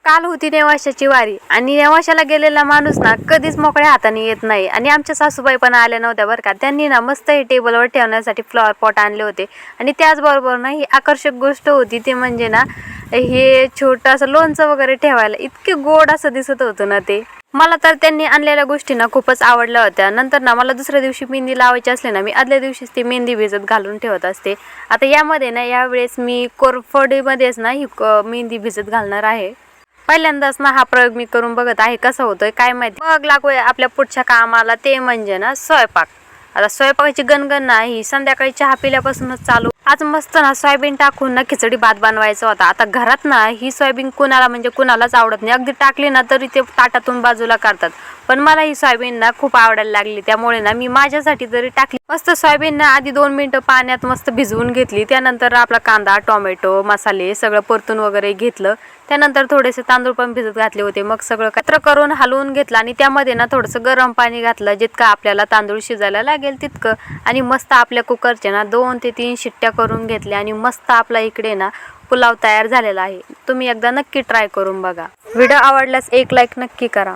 काल होती नेवाशाची वारी आणि नेवाशाला गेलेला माणूस ना कधीच मोकळ्या हाताने येत नाही. आणि आमच्या सासूबाई पण आल्या नव्हत्या बरं का. त्यांनी ना मस्त हे टेबलवर ठेवण्यासाठी फ्लॉवर पॉट आणले होते. आणि त्याचबरोबर ना ही आकर्षक गोष्ट होती ते म्हणजे ना हे छोटं असं लोणचं वगैरे ठेवायला इतके गोड असं दिसत होतं ना ते. मला तर त्यांनी आणलेल्या गोष्टी ना खूपच आवडल्या होत्या. नंतर ना मला दुसऱ्या दिवशी मेहंदी लावायची असले ना मी आदल्या दिवशीच ती मेहंदी भिजत घालून ठेवत असते. आता यामध्ये ना यावेळेस मी कोरफडीमध्येच ना ही मेहंदी भिजत घालणार आहे. पहिल्यांदाच ना हा प्रयोग मी करून बघत आहे कसा होतोय काय माहिती. मग लागूया आपल्या पुढच्या कामाला ते म्हणजे ना स्वयंपाक. आता स्वयंपाकाची गणगण नाही संध्याकाळी चहा पिल्यापासूनच चालू. आज मस्त ना सोयाबीन टाकून ना खिचडी भात बनवायचा होता. आता घरात ना ही सोयाबीन कुणाला म्हणजे कुणालाच आवडत नाही. अगदी टाकली ना तरी ते ताटातून बाजूला काढतात. पण मला ही सोयाबीन ना खूप आवडायला लागली. त्यामुळे ना मी माझ्यासाठी जरी टाकली. मस्त सोयाबीन ना आधी 2 मिनिटं पाण्यात मस्त भिजवून घेतली. त्यानंतर आपला कांदा टोमॅटो मसाले सगळं परतून वगैरे घेतलं. त्यानंतर थोडेसे तांदूळ पण भिजत घातले होते. मग सगळं एकत्र करून हलवून घेतलं आणि त्यामध्ये ना थोडंसं गरम पाणी घातलं जितकं आपल्याला तांदूळ शिजायला लागेल तितकं. आणि मस्त आपल्या कुकरच्या ना 2 ते 3 शिट्ट्या करून घेतल्या आणि मस्त आपला इकडे ना पुलाव तयार झालेला आहे. तुम्ही एकदा नक्की ट्राय करून बघा. व्हिडिओ आवडल्यास एक लाईक नक्की करा.